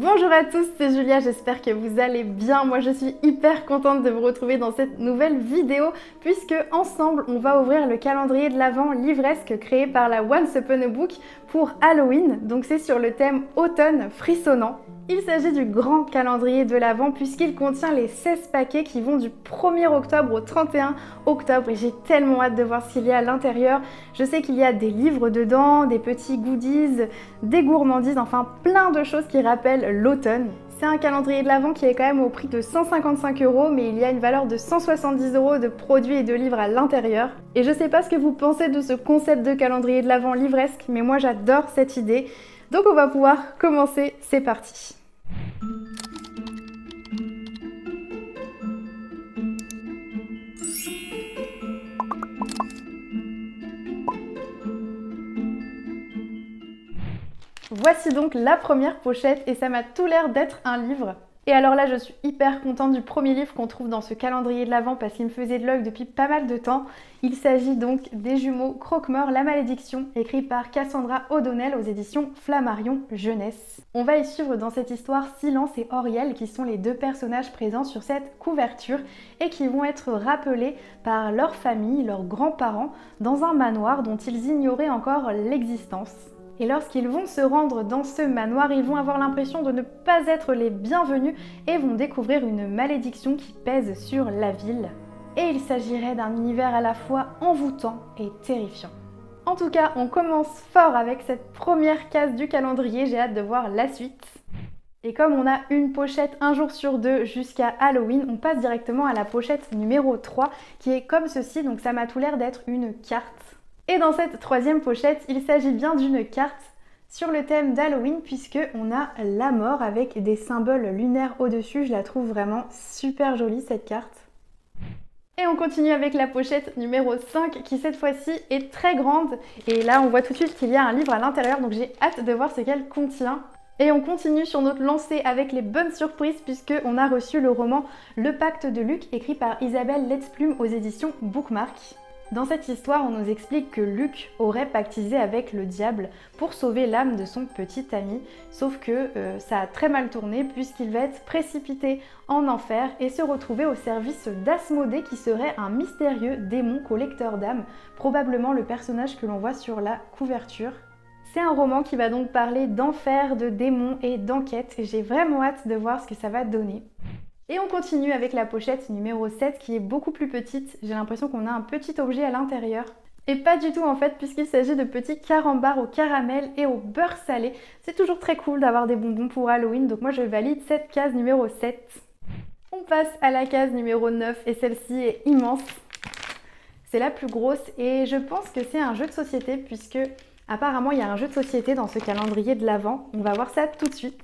Bonjour à tous, c'est Julia, j'espère que vous allez bien. Moi je suis hyper contente de vous retrouver dans cette nouvelle vidéo puisque ensemble on va ouvrir le calendrier de l'Avent livresque créé par la Once Upon a Book pour Halloween. Donc c'est sur le thème automne frissonnant. Il s'agit du grand calendrier de l'Avent puisqu'il contient les 16 paquets qui vont du 1er octobre au 31 octobre et j'ai tellement hâte de voir ce qu'il y a à l'intérieur. Je sais qu'il y a des livres dedans, des petits goodies, des gourmandises, enfin plein de choses qui rappellent l'automne. C'est un calendrier de l'Avent qui est quand même au prix de 155 €, mais il y a une valeur de 170 € de produits et de livres à l'intérieur. Et je sais pas ce que vous pensez de ce concept de calendrier de l'Avent livresque, mais moi j'adore cette idée. Donc on va pouvoir commencer, c'est parti. Voici donc la première pochette et ça m'a tout l'air d'être un livre. Et alors là, je suis hyper contente du premier livre qu'on trouve dans ce calendrier de l'Avent parce qu'il me faisait de l'œil depuis pas mal de temps. Il s'agit donc des jumeaux Croque-Mort, la malédiction, écrit par Cassandra O'Donnell aux éditions Flammarion Jeunesse. On va y suivre dans cette histoire Silence et Auriel qui sont les deux personnages présents sur cette couverture et qui vont être rappelés par leur famille, leurs grands-parents, dans un manoir dont ils ignoraient encore l'existence. Et lorsqu'ils vont se rendre dans ce manoir, ils vont avoir l'impression de ne pas être les bienvenus et vont découvrir une malédiction qui pèse sur la ville. Et il s'agirait d'un univers à la fois envoûtant et terrifiant. En tout cas, on commence fort avec cette première case du calendrier, j'ai hâte de voir la suite. Et comme on a une pochette un jour sur deux jusqu'à Halloween, on passe directement à la pochette numéro 3 qui est comme ceci, donc ça m'a tout l'air d'être une carte. Et dans cette troisième pochette, il s'agit bien d'une carte sur le thème d'Halloween puisque on a la mort avec des symboles lunaires au-dessus. Je la trouve vraiment super jolie cette carte. Et on continue avec la pochette numéro 5 qui cette fois-ci est très grande. Et là on voit tout de suite qu'il y a un livre à l'intérieur donc j'ai hâte de voir ce qu'elle contient. Et on continue sur notre lancée avec les bonnes surprises puisqu'on a reçu le roman Le Pacte de Luc écrit par Isabelle Letsplume aux éditions Bookmark. Dans cette histoire, on nous explique que Luc aurait pactisé avec le diable pour sauver l'âme de son petit ami, sauf que ça a très mal tourné puisqu'il va être précipité en enfer et se retrouver au service d'Asmodée qui serait un mystérieux démon collecteur d'âmes, probablement le personnage que l'on voit sur la couverture. C'est un roman qui va donc parler d'enfer, de démons et d'enquête et j'ai vraiment hâte de voir ce que ça va donner. Et on continue avec la pochette numéro 7 qui est beaucoup plus petite. J'ai l'impression qu'on a un petit objet à l'intérieur. Et pas du tout en fait puisqu'il s'agit de petits carambars au caramel et au beurre salé. C'est toujours très cool d'avoir des bonbons pour Halloween donc moi je valide cette case numéro 7. On passe à la case numéro 9 et celle-ci est immense. C'est la plus grosse et je pense que c'est un jeu de société puisque apparemment il y a un jeu de société dans ce calendrier de l'Avent. On va voir ça tout de suite.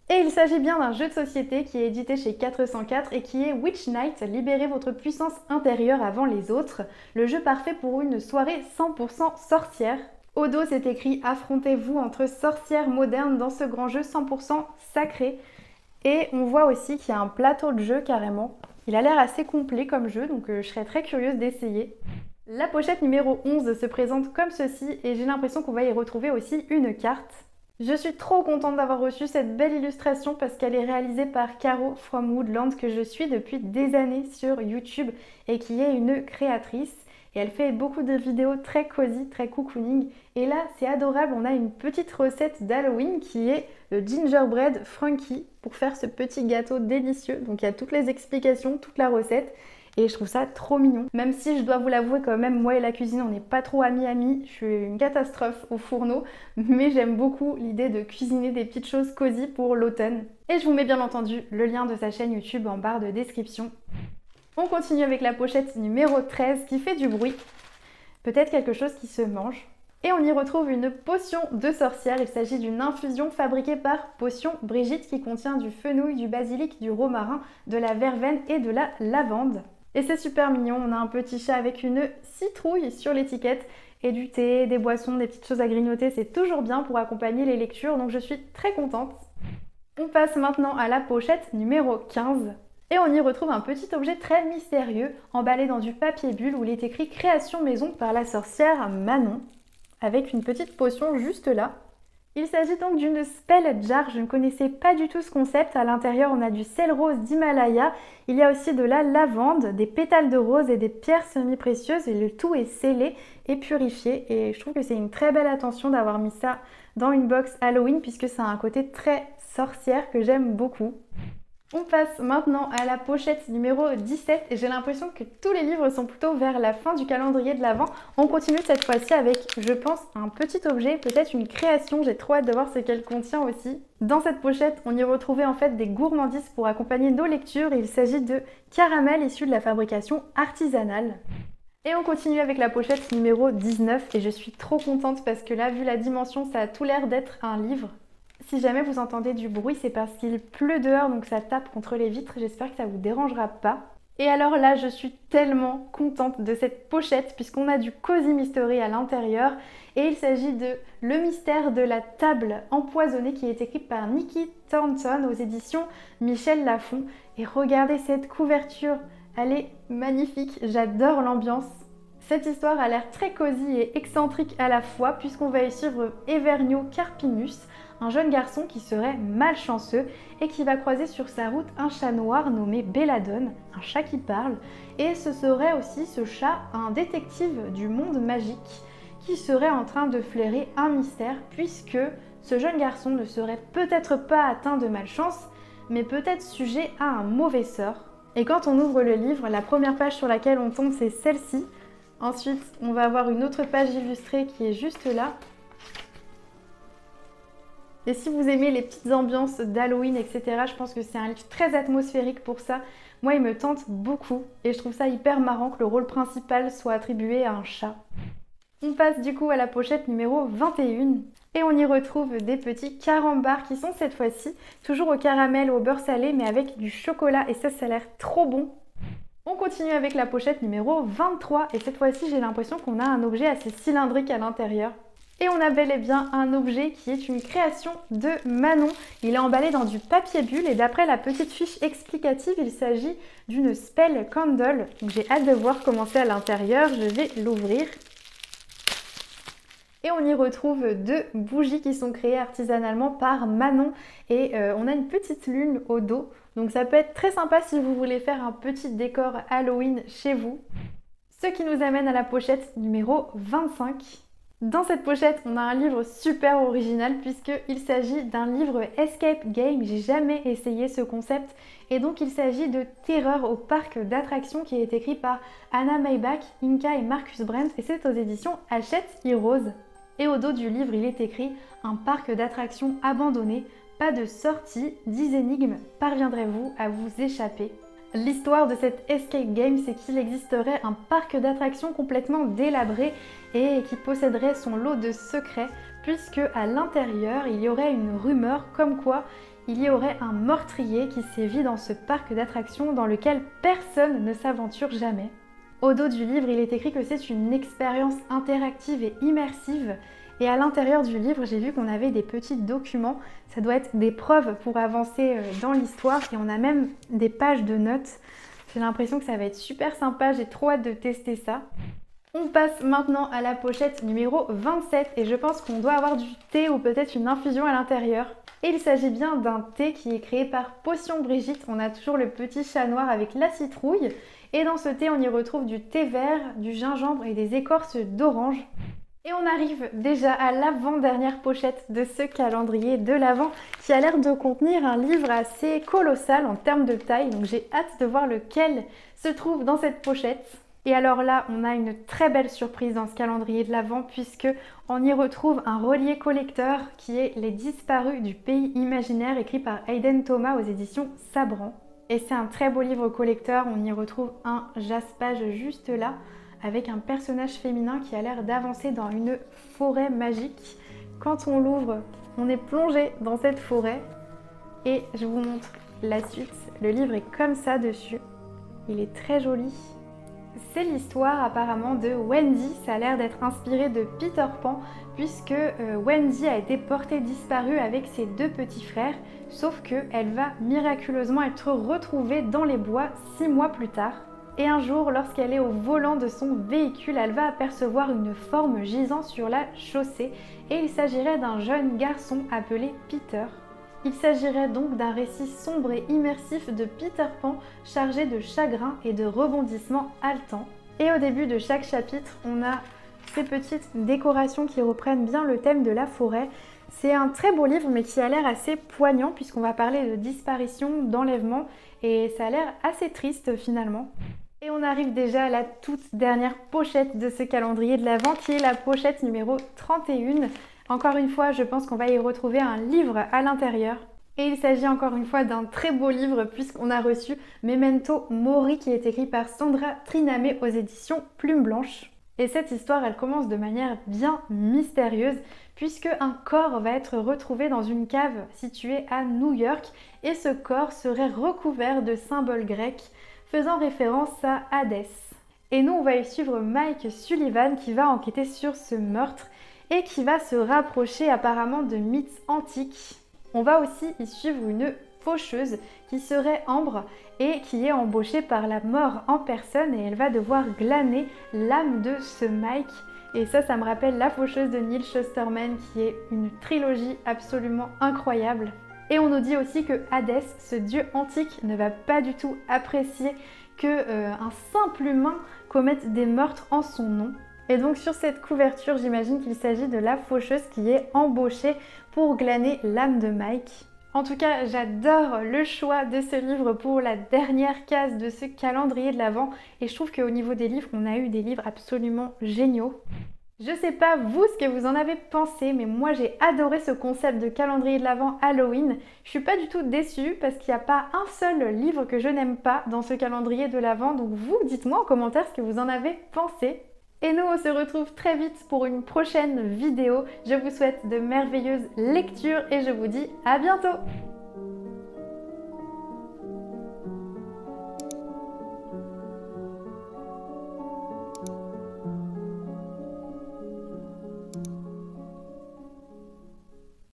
Et il s'agit bien d'un jeu de société qui est édité chez 404 et qui est Witch Night, libérez votre puissance intérieure avant les autres. Le jeu parfait pour une soirée 100% sorcière. Au dos, c'est écrit affrontez-vous entre sorcières modernes dans ce grand jeu 100% sacré. Et on voit aussi qu'il y a un plateau de jeu carrément. Il a l'air assez complet comme jeu, donc je serais très curieuse d'essayer. La pochette numéro 11 se présente comme ceci et j'ai l'impression qu'on va y retrouver aussi une carte. Je suis trop contente d'avoir reçu cette belle illustration parce qu'elle est réalisée par Caro from Woodland que je suis depuis des années sur YouTube et qui est une créatrice. Et elle fait beaucoup de vidéos très cosy, très cocooning. Et là, c'est adorable, on a une petite recette d'Halloween qui est le gingerbread Frankie pour faire ce petit gâteau délicieux. Donc il y a toutes les explications, toute la recette. Et je trouve ça trop mignon. Même si je dois vous l'avouer quand même, moi et la cuisine, on n'est pas trop amis. Je suis une catastrophe au fourneau. Mais j'aime beaucoup l'idée de cuisiner des petites choses cosy pour l'automne. Et je vous mets bien entendu le lien de sa chaîne YouTube en barre de description. On continue avec la pochette numéro 13 qui fait du bruit. Peut-être quelque chose qui se mange. Et on y retrouve une potion de sorcière. Il s'agit d'une infusion fabriquée par Potion Brigitte qui contient du fenouil, du basilic, du romarin, de la verveine et de la lavande. Et c'est super mignon, on a un petit chat avec une citrouille sur l'étiquette et du thé, des boissons, des petites choses à grignoter, c'est toujours bien pour accompagner les lectures, donc je suis très contente. On passe maintenant à la pochette numéro 15 et on y retrouve un petit objet très mystérieux emballé dans du papier bulle où il est écrit Création maison par la sorcière Manon avec une petite potion juste là. Il s'agit donc d'une spell jar, je ne connaissais pas du tout ce concept. À l'intérieur, on a du sel rose d'Himalaya, il y a aussi de la lavande, des pétales de rose et des pierres semi-précieuses, et le tout est scellé et purifié. Et je trouve que c'est une très belle attention d'avoir mis ça dans une box Halloween, puisque ça a un côté très sorcière que j'aime beaucoup. On passe maintenant à la pochette numéro 17 et j'ai l'impression que tous les livres sont plutôt vers la fin du calendrier de l'Avent. On continue cette fois-ci avec, je pense, un petit objet, peut-être une création. J'ai trop hâte de voir ce qu'elle contient aussi. Dans cette pochette, on y retrouvait en fait des gourmandises pour accompagner nos lectures. Il s'agit de caramel issu de la fabrication artisanale. Et on continue avec la pochette numéro 19 et je suis trop contente parce que là, vu la dimension, ça a tout l'air d'être un livre. Si jamais vous entendez du bruit, c'est parce qu'il pleut dehors, donc ça tape contre les vitres. J'espère que ça vous dérangera pas. Et alors là, je suis tellement contente de cette pochette puisqu'on a du Cozy Mystery à l'intérieur. Et il s'agit de Le mystère de la table empoisonnée qui est écrit par Nikki Thornton aux éditions Michel Lafon. Et regardez cette couverture, elle est magnifique, j'adore l'ambiance. Cette histoire a l'air très cosy et excentrique à la fois puisqu'on va y suivre Evernio Carpinus, un jeune garçon qui serait malchanceux et qui va croiser sur sa route un chat noir nommé Belladone, un chat qui parle, et ce serait aussi ce chat un détective du monde magique qui serait en train de flairer un mystère puisque ce jeune garçon ne serait peut-être pas atteint de malchance mais peut-être sujet à un mauvais sort. Et quand on ouvre le livre, la première page sur laquelle on tombe c'est celle-ci. Ensuite, on va avoir une autre page illustrée qui est juste là. Et si vous aimez les petites ambiances d'Halloween, etc., je pense que c'est un livre très atmosphérique pour ça. Moi, il me tente beaucoup et je trouve ça hyper marrant que le rôle principal soit attribué à un chat. On passe du coup à la pochette numéro 21 et on y retrouve des petits carambars qui sont cette fois-ci toujours au caramel ou au beurre salé mais avec du chocolat et ça a l'air trop bon. On continue avec la pochette numéro 23 et cette fois-ci j'ai l'impression qu'on a un objet assez cylindrique à l'intérieur. Et on a bel et bien un objet qui est une création de Manon. Il est emballé dans du papier bulle et d'après la petite fiche explicative, il s'agit d'une spell candle. Donc j'ai hâte de voir comment c'est à l'intérieur, je vais l'ouvrir. Et on y retrouve deux bougies qui sont créées artisanalement par Manon et on a une petite lune au dos. Donc ça peut être très sympa si vous voulez faire un petit décor Halloween chez vous. Ce qui nous amène à la pochette numéro 25. Dans cette pochette, on a un livre super original puisqu'il s'agit d'un livre Escape Game. J'ai jamais essayé ce concept et donc il s'agit de Terreur au parc d'attractions qui est écrit par Anna Maybach, Inka et Marcus Brent et c'est aux éditions Hachette Heroes. Et au dos du livre, il est écrit « Un parc d'attractions abandonné, pas de sortie, 10 énigmes, parviendrez-vous à vous échapper ?» L'histoire de cet escape game, c'est qu'il existerait un parc d'attractions complètement délabré et qui posséderait son lot de secrets, puisque à l'intérieur, il y aurait une rumeur comme quoi il y aurait un meurtrier qui sévit dans ce parc d'attractions dans lequel personne ne s'aventure jamais. Au dos du livre, il est écrit que c'est une expérience interactive et immersive. Et à l'intérieur du livre, j'ai vu qu'on avait des petits documents. Ça doit être des preuves pour avancer dans l'histoire. Et on a même des pages de notes. J'ai l'impression que ça va être super sympa. J'ai trop hâte de tester ça. On passe maintenant à la pochette numéro 27. Et je pense qu'on doit avoir du thé ou peut-être une infusion à l'intérieur. Et il s'agit bien d'un thé qui est créé par Potion Brigitte. On a toujours le petit chat noir avec la citrouille. Et dans ce thé, on y retrouve du thé vert, du gingembre et des écorces d'orange. Et on arrive déjà à l'avant-dernière pochette de ce calendrier de l'Avent qui a l'air de contenir un livre assez colossal en termes de taille. Donc j'ai hâte de voir lequel se trouve dans cette pochette. Et alors là, on a une très belle surprise dans ce calendrier de l'Avent puisque on y retrouve un relié collecteur qui est Les Disparus du pays imaginaire écrit par Hayden Thomas aux éditions Sabran. Et c'est un très beau livre collecteur, on y retrouve un jaspage juste là avec un personnage féminin qui a l'air d'avancer dans une forêt magique. Quand on l'ouvre, on est plongé dans cette forêt et je vous montre la suite. Le livre est comme ça dessus, il est très joli. C'est l'histoire apparemment de Wendy, ça a l'air d'être inspiré de Peter Pan puisque Wendy a été portée disparue avec ses deux petits frères, sauf qu'elle va miraculeusement être retrouvée dans les bois 6 mois plus tard. Et un jour, lorsqu'elle est au volant de son véhicule, elle va apercevoir une forme gisant sur la chaussée et il s'agirait d'un jeune garçon appelé Peter. Il s'agirait donc d'un récit sombre et immersif de Peter Pan chargé de chagrin et de rebondissements haletants. Et au début de chaque chapitre, on a ces petites décorations qui reprennent bien le thème de la forêt. C'est un très beau livre mais qui a l'air assez poignant puisqu'on va parler de disparition, d'enlèvement et ça a l'air assez triste finalement. Et on arrive déjà à la toute dernière pochette de ce calendrier de l'Avent qui est la pochette numéro 31. Encore une fois, je pense qu'on va y retrouver un livre à l'intérieur. Et il s'agit encore une fois d'un très beau livre puisqu'on a reçu Memento Mori qui est écrit par Sandra Trinamé aux éditions Plume Blanche. Et cette histoire, elle commence de manière bien mystérieuse puisque un corps va être retrouvé dans une cave située à New York et ce corps serait recouvert de symboles grecs faisant référence à Hadès. Et nous, on va y suivre Mike Sullivan qui va enquêter sur ce meurtre et qui va se rapprocher apparemment de mythes antiques. On va aussi y suivre une faucheuse qui serait Ambre et qui est embauchée par la mort en personne et elle va devoir glaner l'âme de ce Mike. Et ça me rappelle La faucheuse de Neil Shusterman qui est une trilogie absolument incroyable. Et on nous dit aussi que Hadès, ce dieu antique, ne va pas du tout apprécier qu'un simple humain commette des meurtres en son nom. Et donc sur cette couverture, j'imagine qu'il s'agit de la faucheuse qui est embauchée pour glaner l'âme de Mike. En tout cas, j'adore le choix de ce livre pour la dernière case de ce calendrier de l'Avent et je trouve qu'au niveau des livres, on a eu des livres absolument géniaux. Je sais pas vous ce que vous en avez pensé, mais moi j'ai adoré ce concept de calendrier de l'Avent Halloween. Je suis pas du tout déçue parce qu'il n'y a pas un seul livre que je n'aime pas dans ce calendrier de l'Avent, donc vous dites-moi en commentaire ce que vous en avez pensé. Et nous on se retrouve très vite pour une prochaine vidéo. Je vous souhaite de merveilleuses lectures et je vous dis à bientôt!